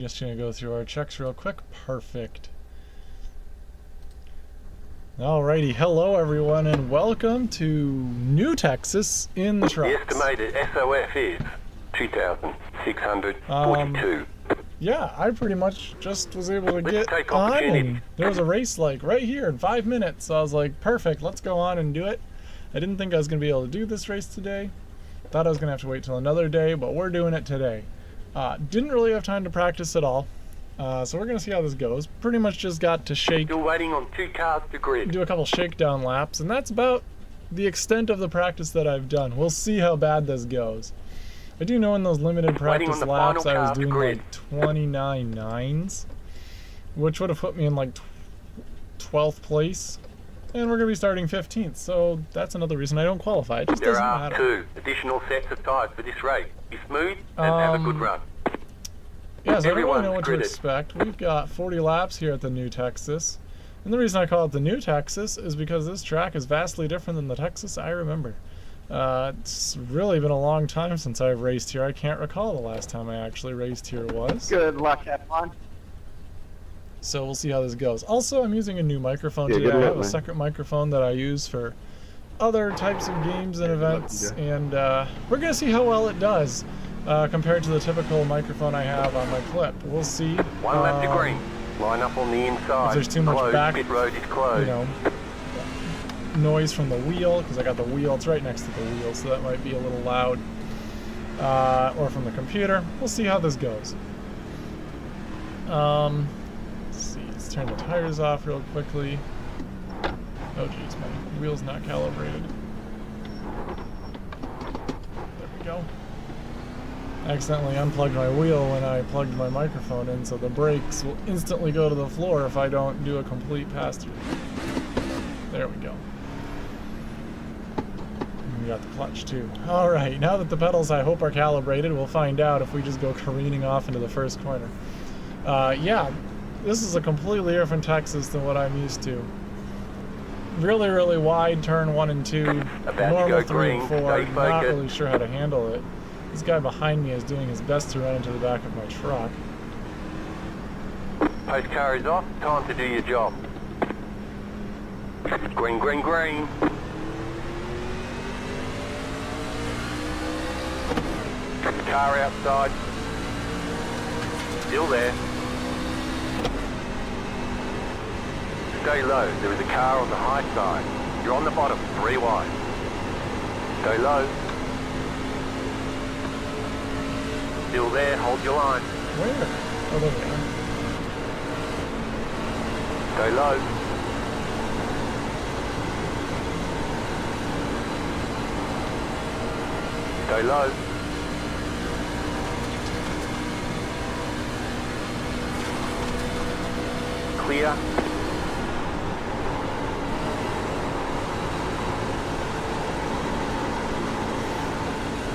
Just gonna go through our checks real quick. Perfect. Alrighty, hello everyone and welcome to New Texas in the trucks. The estimated SOF is 2,642. Yeah, I pretty much just was able to get on, and there was a race like right here in 5 minutes, so I was like, perfect, let's go on and do it. I didn't think I was going to be able to do this race today. Thought I was going to have to wait till another day, but we're doing it today. Didn't really have time to practice at all, so we're going to see how this goes. Pretty much just got to shake. Still waiting on 2 cars to grid. Do a couple shakedown laps, and that's about the extent of the practice that I've done. We'll see how bad this goes. I do know in those limited practice laps I was doing like 29 nines, which would have put me in like 12th place, and we're going to be starting 15th, so that's another reason I don't qualify. It just doesn't matter. There are 2 additional sets of tyres for this race. Be smooth and have a good run. Yeah, so I don't really know what to expect. We've got 40 laps here at the New Texas, and the reason I call it the New Texas is because this track is vastly different than the Texas I remember. It's really been a long time since I've raced here. I can't recall the last time I actually raced here was. Good luck, everyone. So we'll see how this goes. Also, I'm using a new microphone today. I have a separate microphone that I use for other types of games and events, and we're going to see how well it does compared to the typical microphone I have on my clip. We'll see. 1 lap to green. Line up on the inside. If there's too much back, pit road is closed. You know, noise from the wheel, because I got the wheel, it's right next to the wheel, so that might be a little loud, or from the computer. We'll see how this goes. Let's see, let's turn the tires off real quickly. Oh geez, my wheel's not calibrated. There we go. I accidentally unplugged my wheel when I plugged my microphone in, so the brakes will instantly go to the floor if I don't do a complete pass-through. There we go. We got the clutch too. Alright, now that the pedals I hope are calibrated, we'll find out if we just go careening off into the first corner. Yeah, this is a completely different Texas than what I'm used to. Really, really wide turn 1 and 2, normal 3 and 4, not really sure how to handle it. This guy behind me is doing his best to run into the back of my truck. Post car is off, time to do your job. Green, green, green. Car outside. Still there. Stay low, there is a car on the high side. You're on the bottom, 3 wide. Stay low. Still there, hold your line. Where? Oh, there we are. Stay low. Stay low. Clear.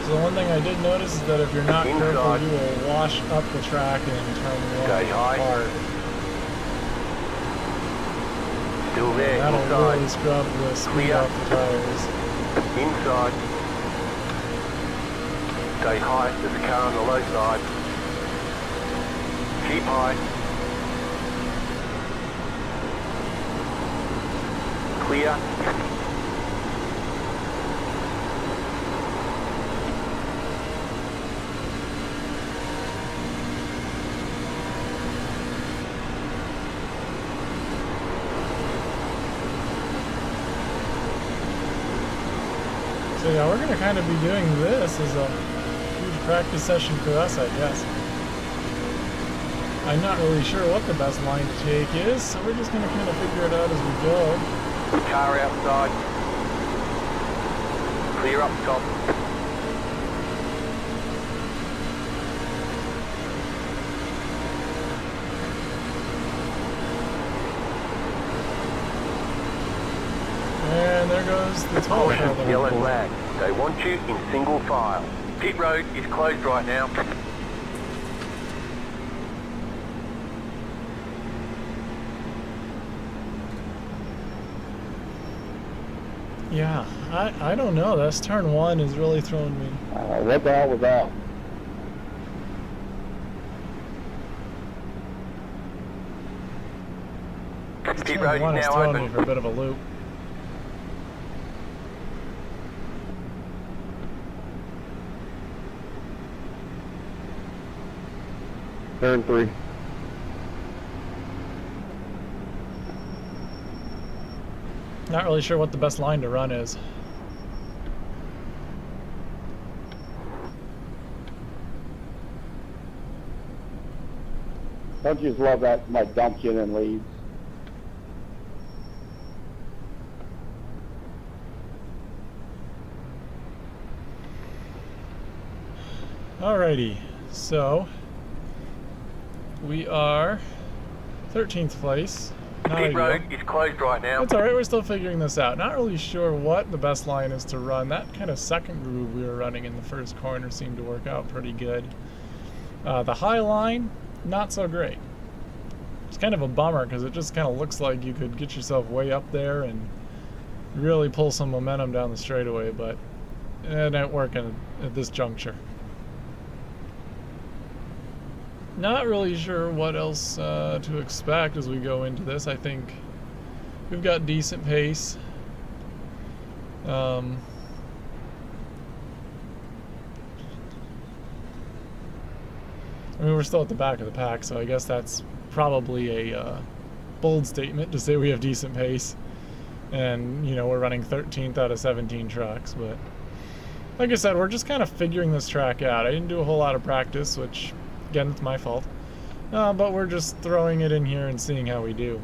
So the one thing I did notice is that if you're not careful, you will wash up the track and turn one apart. Still there, that'll inside. Really scrub the speed off the tires. Inside. Stay high, there's a car on the low side. Keep high. Clear. So yeah, we're going to kind of be doing this as a huge practice session for us, I guess. I'm not really sure what the best line to take is, so we're just going to kind of figure it out as we go. Car outside. Clear up top. And there goes the top. Yellow flag. They want you in single file. Pit road is closed right now. Yeah, I don't know. This turn 1 is really throwing me. What the hell was that? Pit road One is is now throwing me open. for a bit of a loop. Turn 3. Not really sure what the best line to run is. Don't you just love that, like, dumps you and then leaves? Alrighty, so we are 13th place. Not Pit ideal. road is closed right now. It's alright, we're still figuring this out. Not really sure what the best line is to run. That kind of second groove we were running in the first corner seemed to work out pretty good. The high line, not so great. It's kind of a bummer because it just kind of looks like you could get yourself way up there and really pull some momentum down the straightaway, but it ain't working at this juncture. Not really sure what else to expect as we go into this. I think we've got decent pace. I mean, we're still at the back of the pack, so I guess that's probably a bold statement to say we have decent pace. And, you know, we're running 13th out of 17 trucks, but like I said, we're just kind of figuring this track out. I didn't do a whole lot of practice, which, again, it's my fault. But we're just throwing it in here and seeing how we do.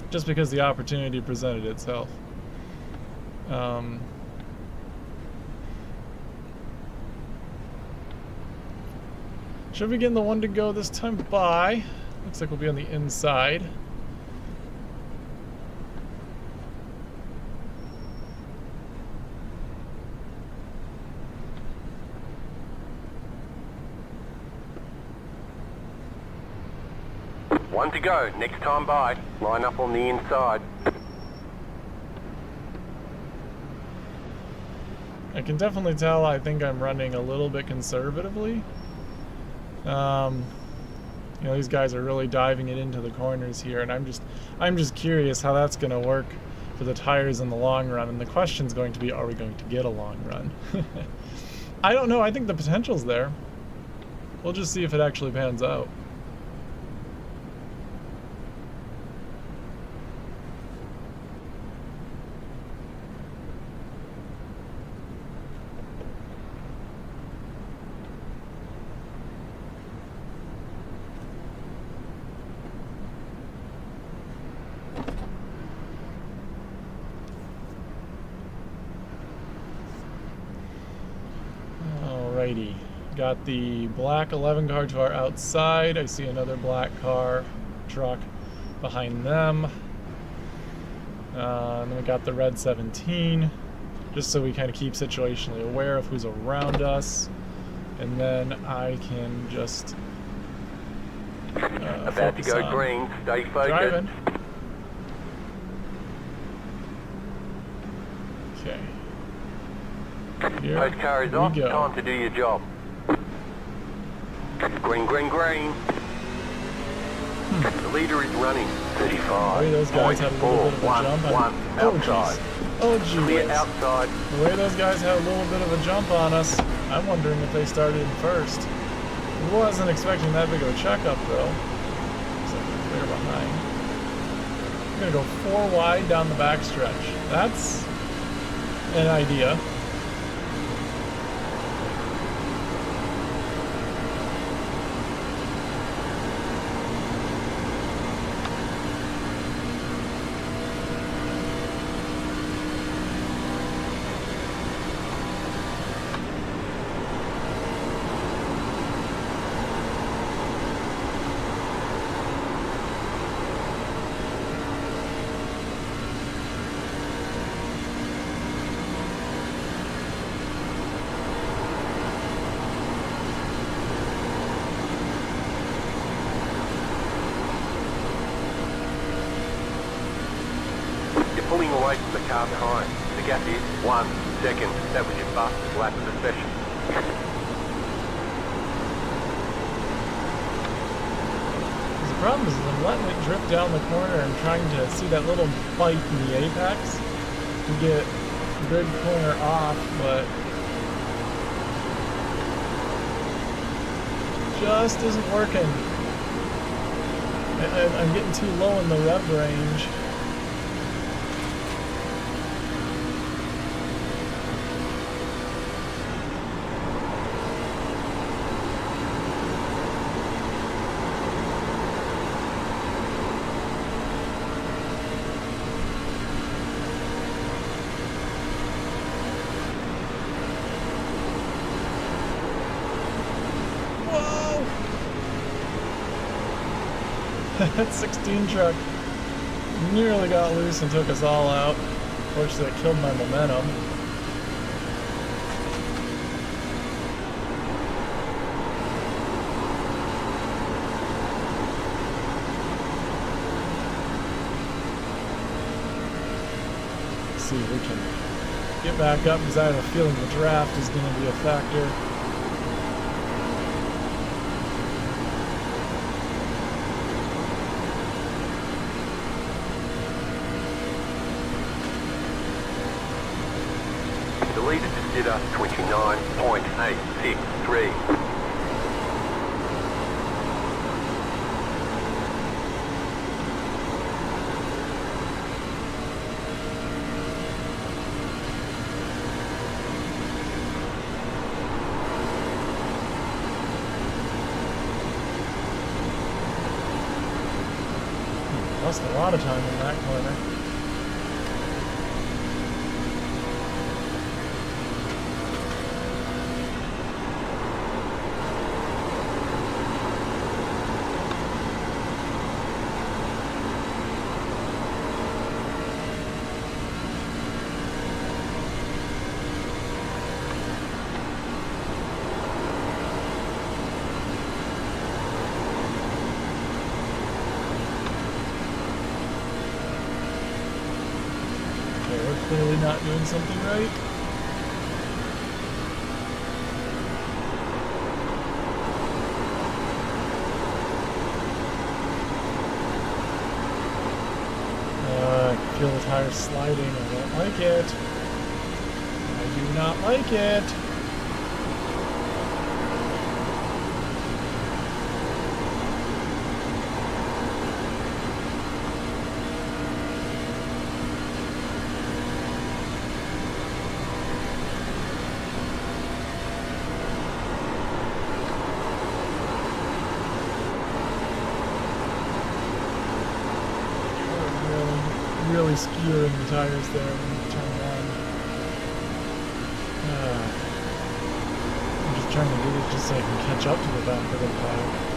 Just because the opportunity presented itself. Should we get the one to go this time by? Looks like we'll be on the inside. One to go. Next time by. Line up on the inside. I can definitely tell I think I'm running a little bit conservatively. You know, these guys are really diving it into the corners here, and I'm just curious how that's going to work for the tires in the long run. And the question's going to be, are we going to get a long run? I don't know. I think the potential's there. We'll just see if it actually pans out. Alrighty, got the black 11 car to our outside. I see another black car, truck behind them. And then we got the red 17, just so we kind of keep situationally aware of who's around us. And then I can just About to go green. Stay focused. driving. Okay. Here Post car is we off. go. Time to do your job. Green, green, green. The leader is running. 35. The way those guys had a little bit of a jump. outside. Oh, geez. Clear outside. The way those guys had a little bit of a jump on us, I'm wondering if they started in first. Wasn't expecting that big of a checkup, though. Looks like they're clear behind. I'm going to go 4 wide down the backstretch. That's an idea. Pulling away from the car behind. The gap is 1 second. That was your fastest lap of the session. There's a problem is I'm letting it drip down the corner and trying to see that little bite in the apex to get good corner off, but just isn't working. I'm getting too low in the rev range. That 16 truck nearly got loose and took us all out. Fortunately, it killed my momentum. Let's see if we can get back up because I have a feeling the draft is going to be a factor. The leader just did us 29.863. Lost a lot of time in that corner. We're clearly not doing something right. I feel the tires sliding. I don't like it. I do not like it. Really skewing the tires there when you turn one. I'm just trying to do this just so I can catch up to the back of the pack.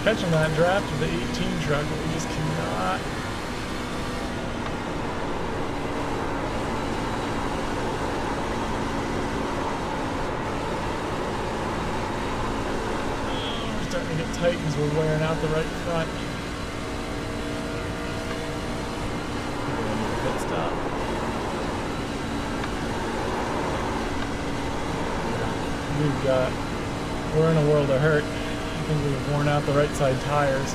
Catching that draft with the 18 truck, but we just cannot. We're starting to get tight because we're wearing out the right front. We're gonna need a pit stop. We're in a world of hurt. I think we've worn out the right side tires.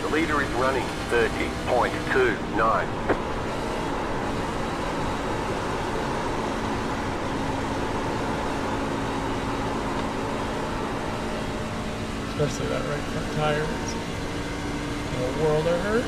The leader is running 30.29. Especially that right front tire is in a world of hurt.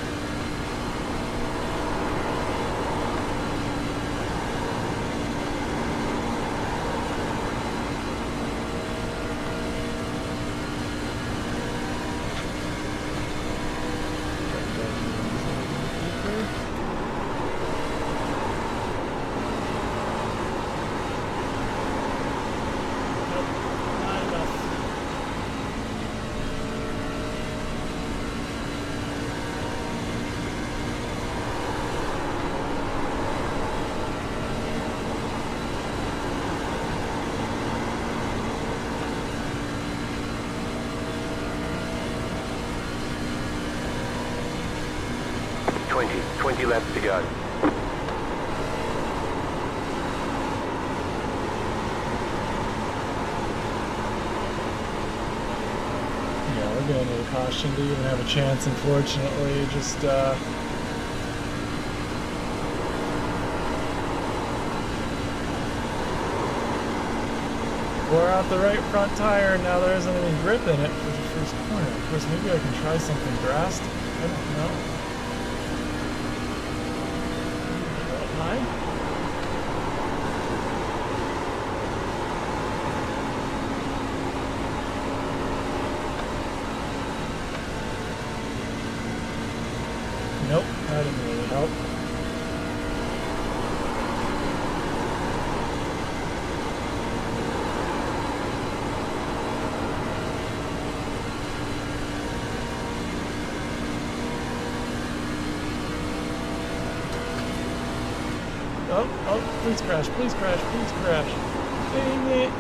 20 laps to go. Yeah, we're gonna need a caution to even have a chance, unfortunately. Just, wore out the right front tire, and now there isn't any grip in it for the first corner. Of course, maybe I can try something drastic. I don't know. High? Nope, that didn't really help. Oh, please crash, please crash, please crash. Dang it.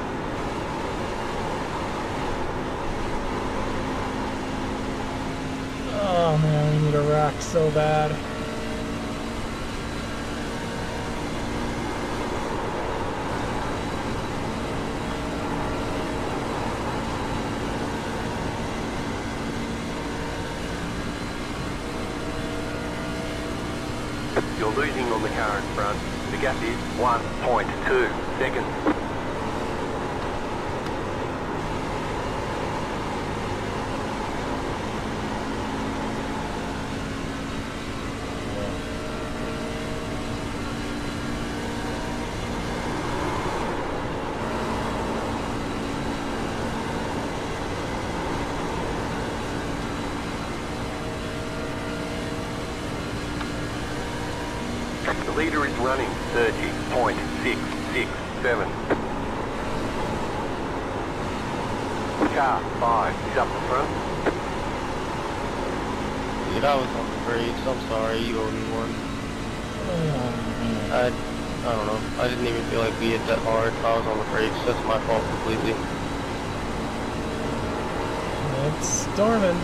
Oh man, we need a rack so bad. You're losing on the car in front. The gap is 1.2 seconds. The leader is running 30.667. Car 5 is up the front. Dude, I was on the brakes. I'm sorry, you owe me one. I don't know. I didn't even feel like we hit that hard. I was on the brakes. That's my fault completely. It's storming.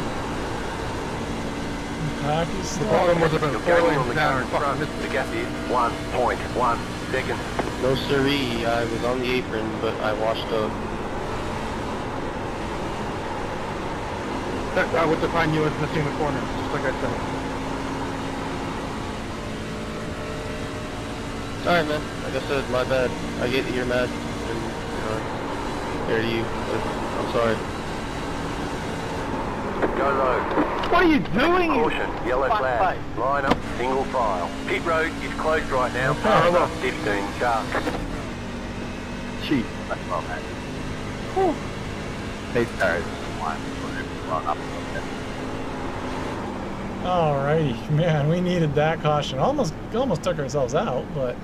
The pack is The bottom storming. was about You're 4 going on lanes the car down. in front. The gap is 1.1 seconds. No siree. I was on the apron, but I washed up. I would define you as missing the corner, just like I said. Alright, man. Like I said, my bad. I get that you're mad, and, fair to you, but I'm sorry. Go low. What are you doing? Caution, yellow flag. Line up, single file. Pit road is closed right now. Okay. Number 15 car. Cheap. That's well, man. These cars want well up. Alrighty, man, we needed that caution. Almost took ourselves out, but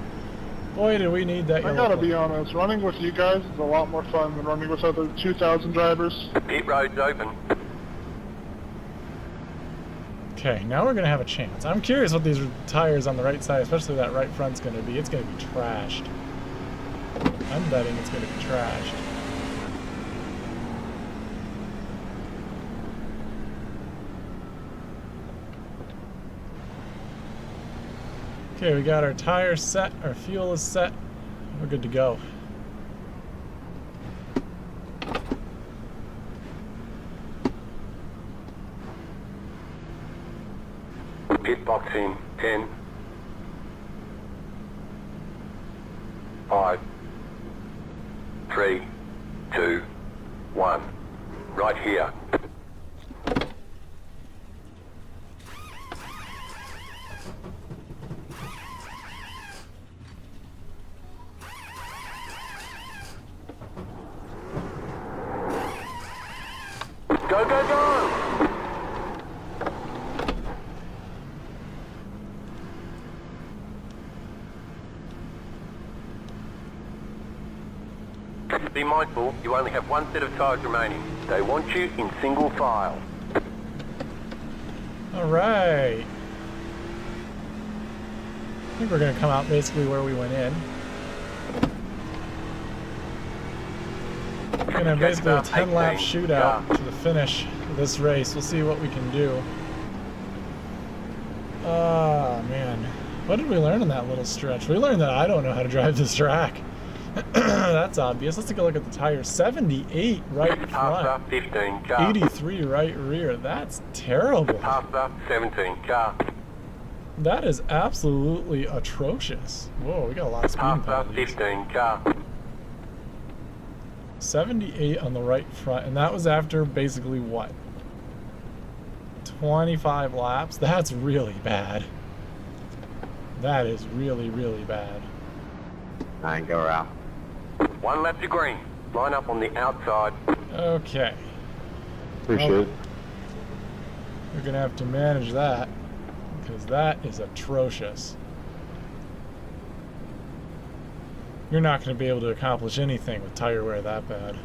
boy, did we need that. I yellow gotta flag. be honest, running with you guys is a lot more fun than running with other 2,000 drivers. Pit road's open. Okay, now we're gonna have a chance. I'm curious what these tires on the right side, especially that right front's gonna be. It's gonna be trashed. I'm betting it's gonna be trashed. Okay, we got our tires set, our fuel is set. We're good to go. Pit box in 10, 5, 3, 2, 1. Right here. Go, go, go! Be mindful, you only have one set of tyres remaining. They want you in single file. Alright. I think we're gonna come out basically where we went in. We're gonna have basically a 10-lap shootout to the finish of this race. We'll see what we can do. Ah, man. What did we learn in that little stretch? We learned that I don't know how to drive this track. That's obvious. Let's take a look at the tires. 78 right Pasta, front. 15 car. 83 right rear. That's terrible. Pasta, 17 car. That is absolutely atrocious. Whoa, we got a lot of speed Pasta, penalties. 15 car. 78 on the right front, and that was after basically what? 25 laps? That's really bad. That is really, really bad. 9, go around. 1 lap to green. Line up on the outside. Okay. Appreciate it. We're gonna have to manage that, because that is atrocious. You're not gonna be able to accomplish anything with tire wear that bad.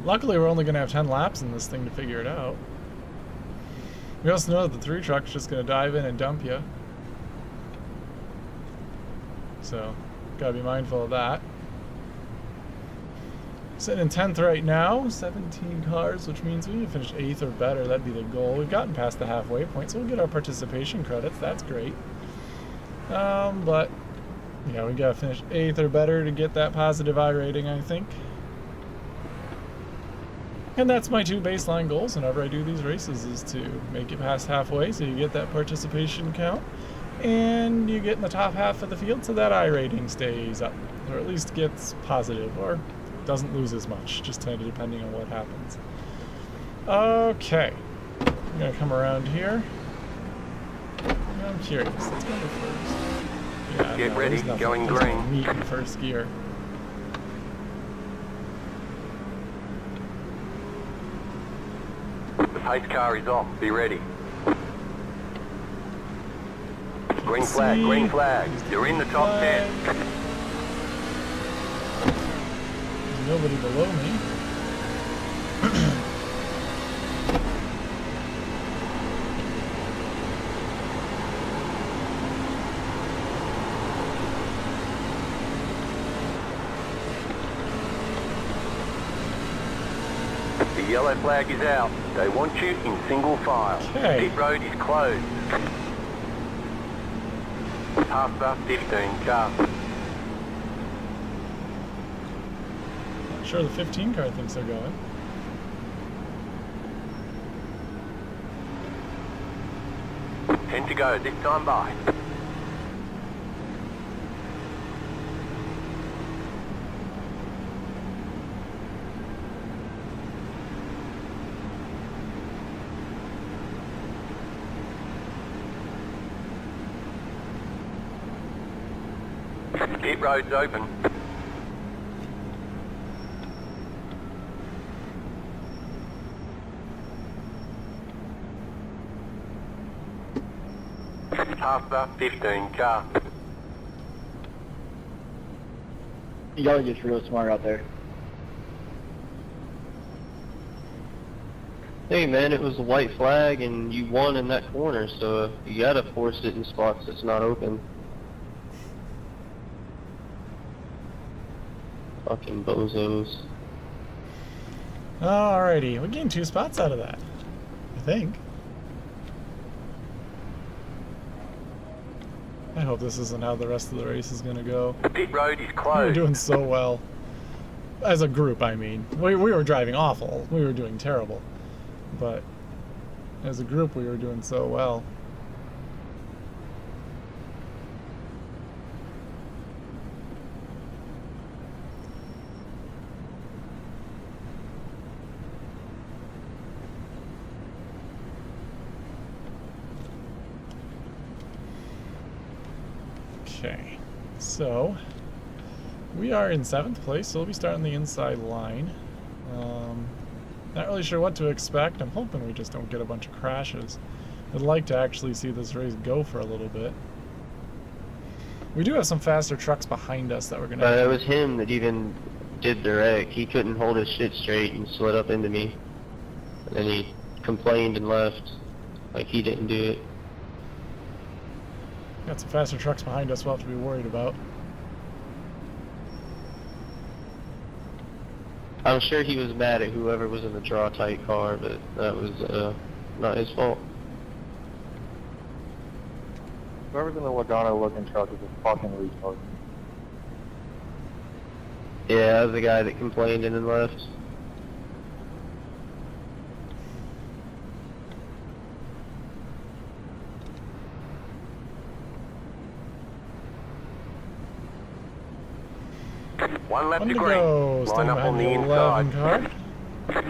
Luckily, we're only gonna have 10 laps in this thing to figure it out. We also know that the 3 truck's just gonna dive in and dump you. So, gotta be mindful of that. Sitting in 10th right now, 17 cars, which means we need to finish 8th or better. That'd be the goal. We've gotten past the halfway point, so we'll get our participation credits. That's great. But, yeah, we gotta finish 8th or better to get that positive I rating, I think. And that's my 2 baseline goals whenever I do these races, is to make it past halfway so you get that participation count, and you get in the top half of the field so that I rating stays up, or at least gets positive, or doesn't lose as much, just kind of depending on what happens. Okay, I'm gonna come around here. I'm curious, let's go to first. Yeah, Get ready, there's nothing. going There's no green. meat in first gear. The pace car is off. Be ready. Green flag, See? green flag. You're in the top 10. There's nobody below me. The yellow flag is out. They want you in single file. Okay. Pit road is closed. Pasta, 15 car. Not sure the 15 car thinks they're going. Ten to go, this time by. Pit road's open. Pasta, 15 car. Y'all are just real smart out there. Hey man, it was a white flag and you won in that corner, so you gotta force it in spots that's not open. Fucking bozos. Alrighty, we gained 2 spots out of that, I think. I hope this isn't how the rest of the race is gonna go. The pit road is We were closed. doing so well. As a group, I mean. We were driving awful. We were doing terrible. But as a group, we were doing so well. Okay, so we are in 7th place, so we'll be starting the inside line. Not really sure what to expect. I'm hoping we just don't get a bunch of crashes. I'd like to actually see this race go for a little bit. We do have some faster trucks behind us that we're gonna. It was him that even did the wreck. He couldn't hold his shit straight and slid up into me. And then he complained and left. Like he didn't do it. Got some faster trucks behind us we'll have to be worried about. I'm sure he was mad at whoever was in the draw tight car, but that was not his fault. Whoever's in the Logano looking truck is a fucking retard. Yeah, that was the guy that complained and then left. One left One to to green. go. Line Staying up on behind the the 11 inside. car.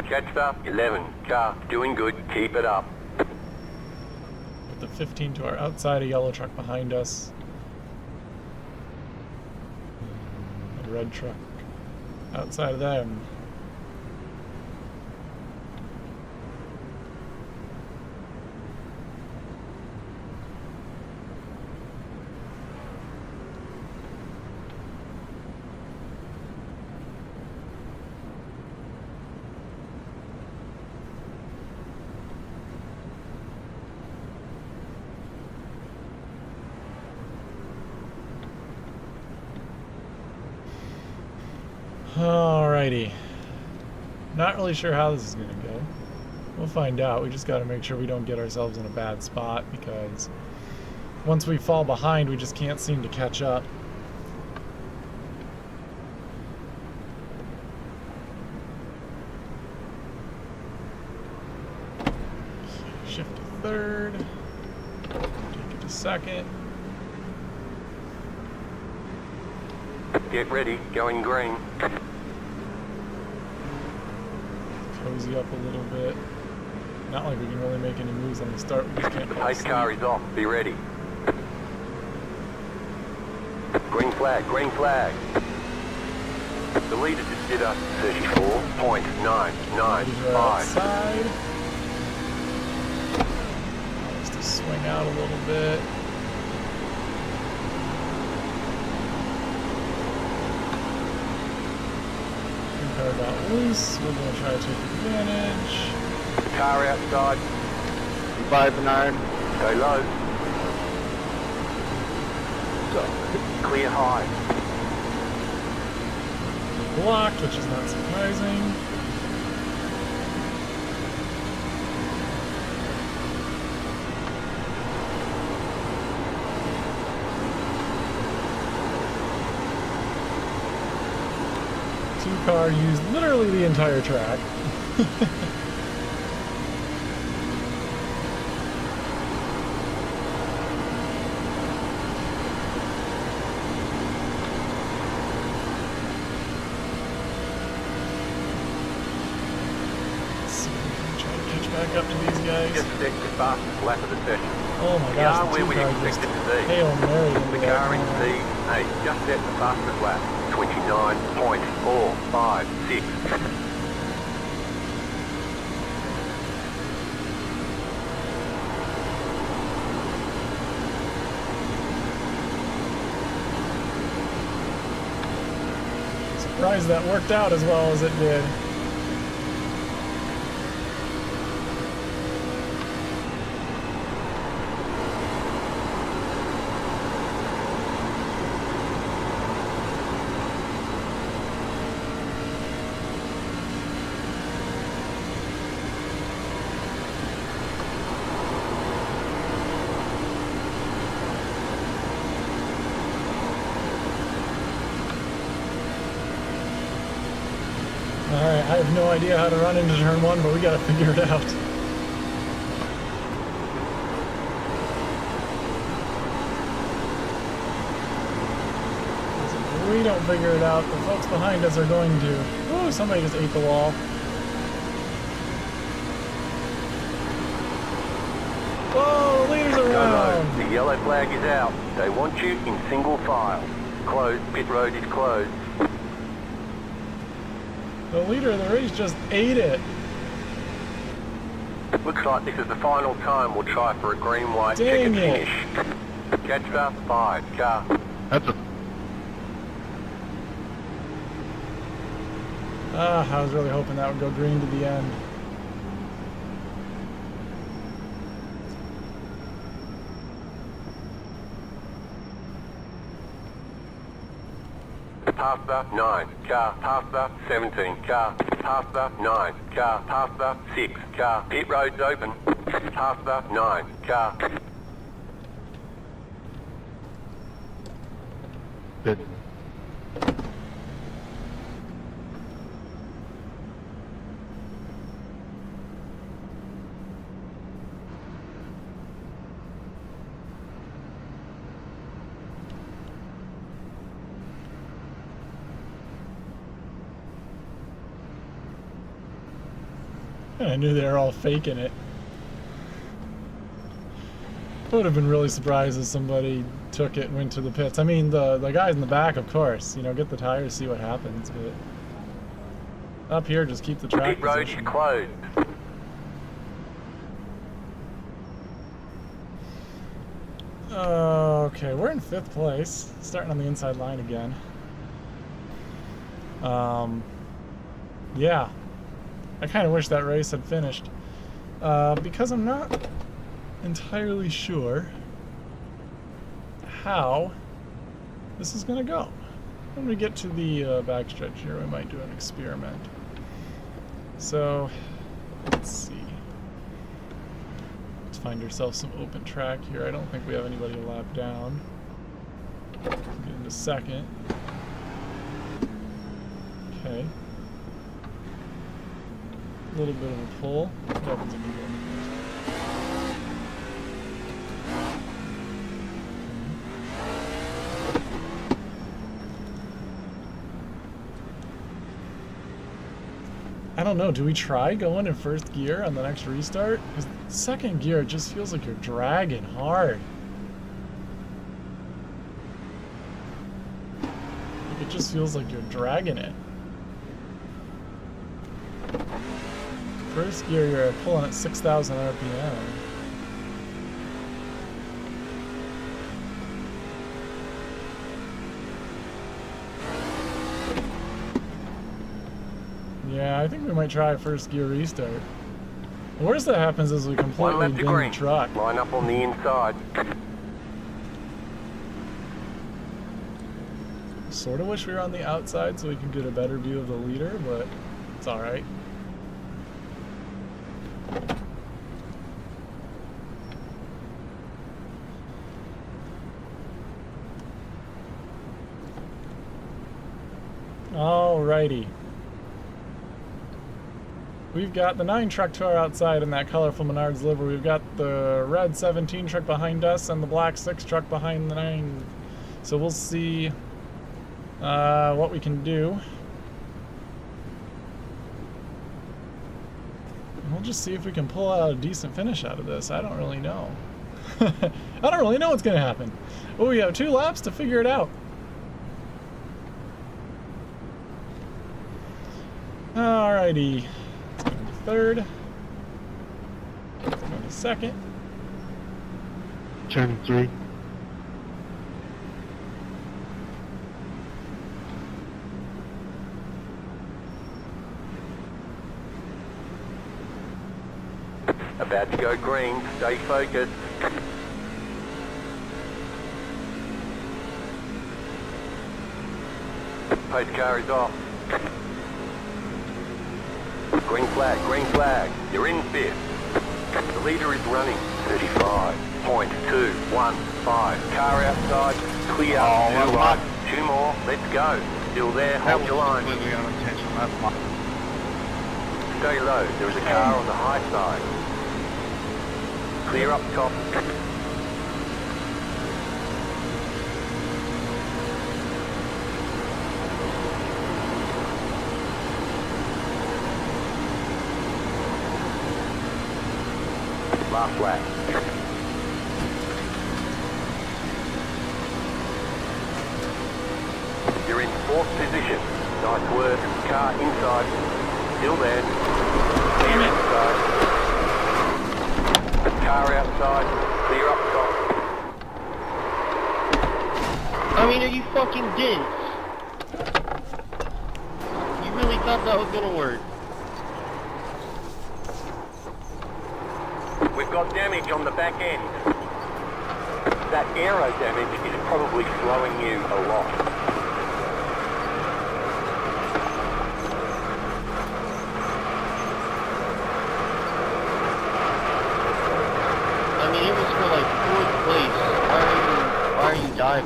Catch up, 11. Car, doing good. Keep it up. With the 15 to our outside, a yellow truck behind us. A red truck outside of them. Alrighty. Not really sure how this is going to go. We'll find out. We just got to make sure we don't get ourselves in a bad spot, because once we fall behind, we just can't seem to catch up. Shift to third. Take it to second. Get ready, going green. Cozy up a little bit. Not like we can really make any moves on the start. We just can't fall Pace asleep. car is off, be ready. Green flag, green flag. The leader just did a 34.995. Ladies are outside. Allow us to swing out a little bit. Car got loose. We're going to try to take advantage. Car outside, 5 and 9. go low. Clear high. Blocked, which is not surprising. Two-car used literally the entire track. Let's see if we can try to catch back up to these guys. Just stick the fastest lap of the session. Oh my We gosh, are the where we two-car expect just it to be. Hail Mary into The that car in corner. C8 just set the fastest lap. 29.456. Surprised that worked out as well as it did. Alright, I have no idea how to run into turn one, but we gotta figure it out. If we don't figure it out, the folks behind us are going to. Oh, somebody just ate the wall. Whoa, the leader's Go low. around! The yellow flag is out. They want you in single file. Closed. Pit road is closed. The leader of the race just ate it. Looks like this is the final time we'll try for a green-white Dang checkered it. finish. Catch up, 5, car. That's a... I was really hoping that would go green to the end. Past the 9, car. Past the 17, car. Past the 9, car. Past the 6, car. Pit road's open. Past the 9, car. Good. I knew they were all faking it. I would have been really surprised if somebody took it and went to the pits. I mean, the guys in the back, of course, you know, get the tires, see what happens, but up here, just keep the track Pit road is position. closed. Okay, we're in 5th place, starting on the inside line again. Yeah, I kind of wish that race had finished, because I'm not entirely sure how this is going to go. When we get to the backstretch here, we might do an experiment. So, let's see. Let's find ourselves some open track here. I don't think we have anybody to lap down. Get into second. Okay. A little bit of a pull. What happens if we go in first? I don't know, do we try going in first gear on the next restart? Because second gear, it just feels like you're dragging hard. Like it just feels like you're dragging it. First gear, you're pulling at 6,000 RPM. Yeah, I think we might try a first gear restart. The worst that happens is we One completely left to ding the green. truck. Line up on the inside. Sort of wish we were on the outside so we could get a better view of the leader, but it's alright. Alrighty. We've got the 9 truck to our outside in that colorful Menards livery. We've got the red 17 truck behind us and the black 6 truck behind the 9. So we'll see what we can do. And we'll just see if we can pull out a decent finish out of this. I don't really know. I don't really know what's going to happen. Oh, we have 2 laps to figure it out. Alrighty. Let's go to third. Let's go to second. Turn 3. About to go green. Stay focused. Post car is off. Green flag. You're in 5th. The leader is running 35.215. Car outside, clear. Oh, 2 left, 2 more. Let's go. Still there. Hold your line. Completely unintentional. That's my... Stay low. There is a car on the high side. Clear up top. Last lap. You're in 4th position. Nice work. Car inside. Still there. Clear inside. Car outside. Clear up top. I mean, are you fucking dense? You really thought that was gonna work? We've got damage on the back end. That aero damage is probably slowing you a lot.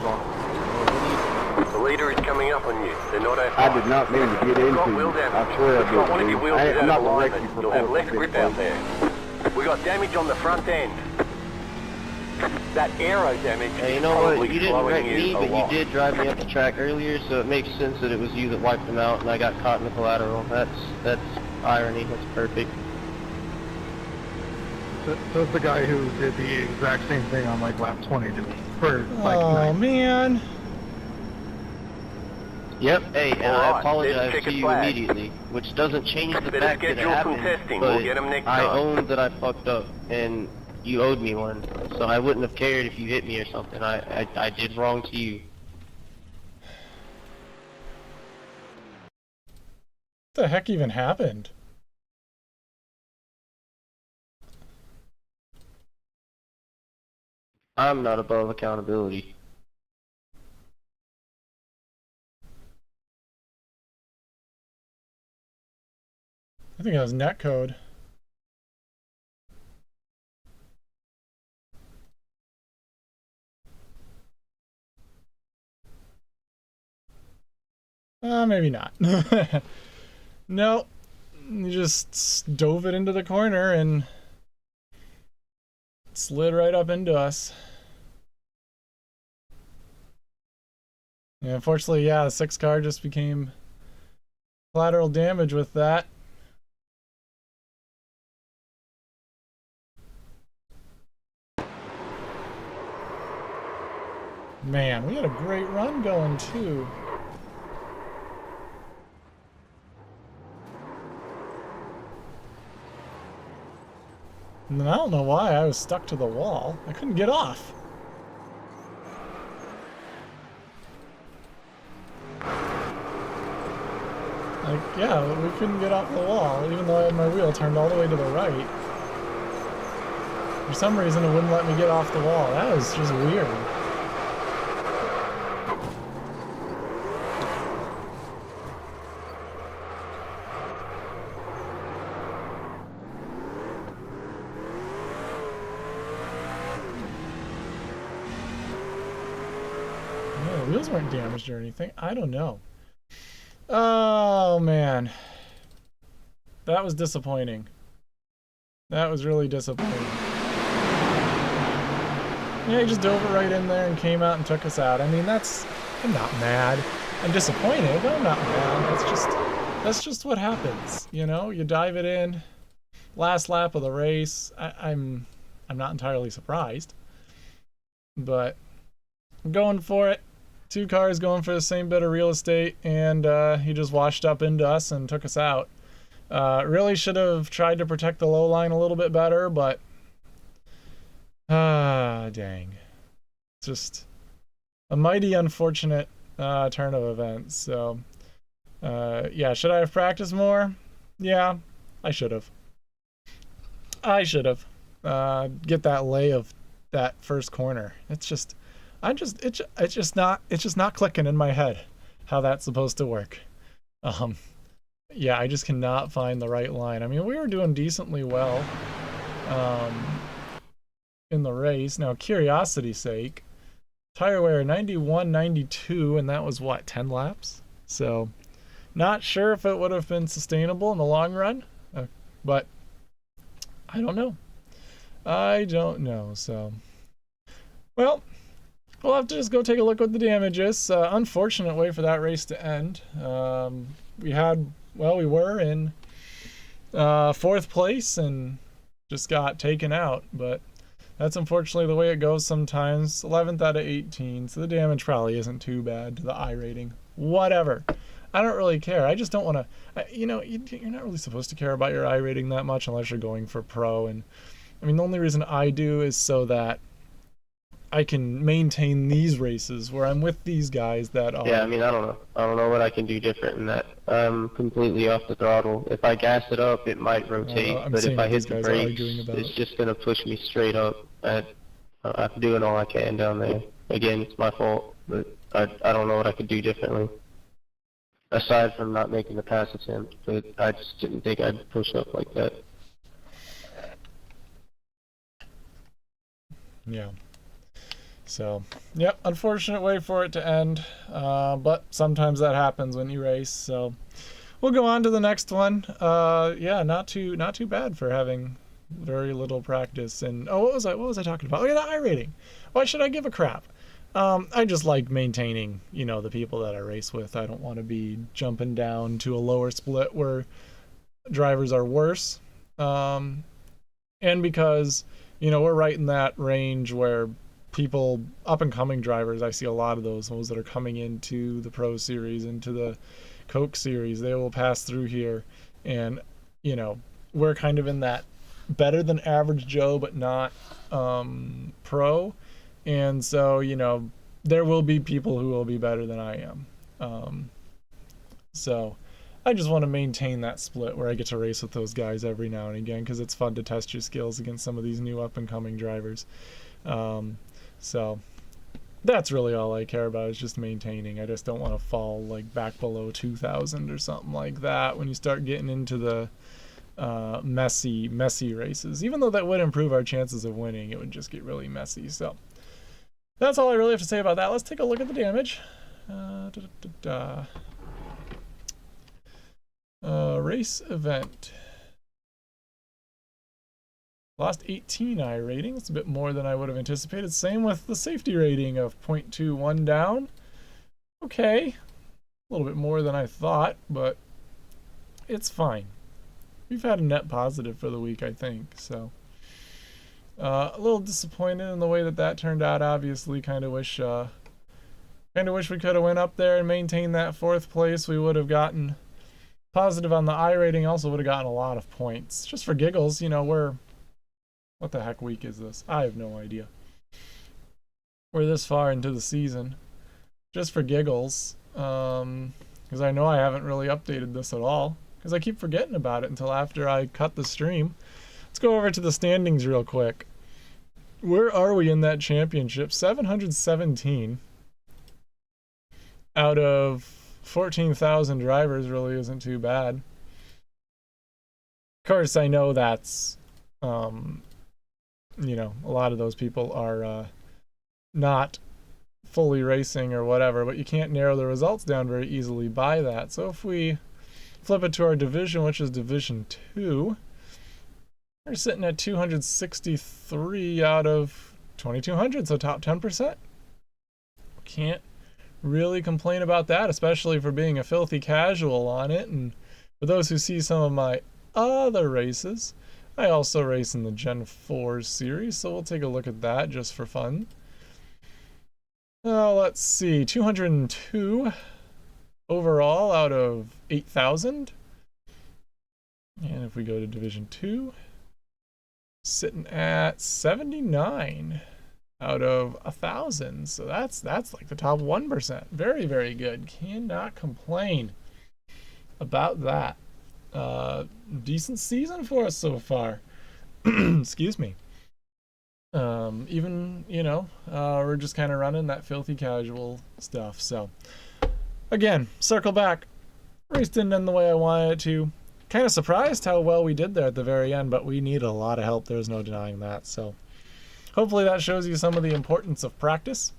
drive on? The leader is coming up on you. They're not I did not mean to get into Got you. wheel damage. I swear Looks I like one of did. your wheels is I'm out not of gonna wreck alignment. you for You'll have less parking, grip big out boy. there. We got damage on the front end. That aero damage Hey, you is know what? probably You didn't slowing wreck you me, a but lot. you did drive me up the track earlier, so it makes sense that it was you that wiped them out, and I got caught in the collateral. That's irony. That's perfect. So it's the guy who did the exact same thing on like lap 20 to me. For like Oh 9. man. Yep. Hey, and I Alright, apologize then to check it you flag. immediately, which doesn't change the Better fact that it schedule some happened. testing. But We'll get 'em next I time. own that I fucked up, and you owed me one, so I wouldn't have cared if you hit me or something. I did wrong to you. What the heck even happened? I'm not above accountability. I think that was netcode. Maybe not. No, you just dove it into the corner and slid right up into us. Yeah, unfortunately, yeah, the 6 car just became collateral damage with that. Man, we had a great run going too. And then I don't know why I was stuck to the wall. I couldn't get off. Like, yeah, we couldn't get off the wall, even though I had my wheel turned all the way to the right. For some reason, it wouldn't let me get off the wall. That was just weird. No, the wheels weren't damaged or anything. I don't know. Oh, man. That was disappointing. That was really disappointing. Yeah, he just dove it right in there and came out and took us out. I mean, I'm not mad. I'm disappointed, but I'm not mad. That's just what happens. You know, you dive it in. Last lap of the race. I'm not entirely surprised. But I'm going for it. 2 cars going for the same bit of real estate, and he just washed up into us and took us out. Really should have tried to protect the low line a little bit better, but dang. Just a mighty unfortunate turn of events. So yeah, should I have practiced more? Yeah, I should have. Get that lay of that first corner. It's just not clicking in my head how that's supposed to work. Yeah, I just cannot find the right line. I mean, we were doing decently well in the race. Now, curiosity's sake, tire wear 91, 92, and that was what, 10 laps? So, not sure if it would have been sustainable in the long run, but I don't know. So, well, we'll have to just go take a look what the damage is. Unfortunate way for that race to end. We were in 4th place and just got taken out, but that's unfortunately the way it goes sometimes. 11th out of 18, so the damage probably isn't too bad to the iRating. Whatever. I don't really care. I just don't want to, you're not really supposed to care about your iRating that much unless you're going for pro. And I mean, the only reason I do is so that I can maintain these races where I'm with these guys that are... Yeah, I mean, I don't know what I can do different in that. I'm completely off the throttle. If I gas it up, it might rotate, but if I hit the brakes, it's just going to push me straight up. I'm doing all I can down there. Again, it's my fault, but I don't know what I could do differently. Aside from not making the pass attempt, but I just didn't think I'd push up like that. Yeah. So, yep, unfortunate way for it to end, but sometimes that happens when you race. So, we'll go on to the next one. Yeah, not too bad for having very little practice. And what was I talking about? Oh yeah, the iRating. Why should I give a crap? I just like maintaining, the people that I race with. I don't want to be jumping down to a lower split where drivers are worse. And because, we're right in that range where people, up and coming drivers, I see a lot of those that are coming into the Pro Series, into the Coke Series, they will pass through here. And, we're kind of in that better than average Joe, but not pro. And so, there will be people who will be better than I am. So I just want to maintain that split where I get to race with those guys every now and again, because it's fun to test your skills against some of these new up and coming drivers. So that's really all I care about, is just maintaining. I just don't want to fall back below 2,000 or something like that when you start getting into the messy races. Even though that would improve our chances of winning, it would just get really messy. So that's all I really have to say about that. Let's take a look at the damage. Race event. Lost 18 iRating. That's a bit more than I would have anticipated. Same with the safety rating of 0.21 down. Okay. A little bit more than I thought, but it's fine. We've had a net positive for the week, I think. So a little disappointed in the way that turned out. Obviously, kind of wish we could have went up there and maintained that 4th place. We would have gotten positive on the iRating. Also would have gotten a lot of points. Just for giggles, what the heck week is this? I have no idea. We're this far into the season. Just for giggles, because I know I haven't really updated this at all, because I keep forgetting about it until after I cut the stream. Let's go over to the standings real quick. Where are we in that championship? 717 out of 14,000 drivers really isn't too bad. Of course, I know that's, a lot of those people are not fully racing or whatever, but you can't narrow the results down very easily by that. So if we flip it to our division, which is Division 2, we're sitting at 263 out of 2,200, so top 10%. Can't really complain about that, especially for being a filthy casual on it. And for those who see some of my other races, I also race in the Gen 4 series, so we'll take a look at that just for fun. Let's see, 202 overall out of 8,000. And if we go to Division 2, sitting at 79 out of 1,000. So that's like the top 1%. Very, very good. Cannot complain about that. Decent season for us so far. Excuse me. Even, we're just kind of running that filthy casual stuff. So, again, circle back. Race didn't end the way I wanted it to. Kind of surprised how well we did there at the very end, but we needed a lot of help. There's no denying that. So, hopefully that shows you some of the importance of practice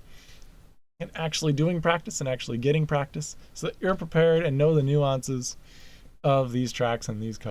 and actually doing practice and actually getting practice so that you're prepared and know the nuances of these tracks and these cars.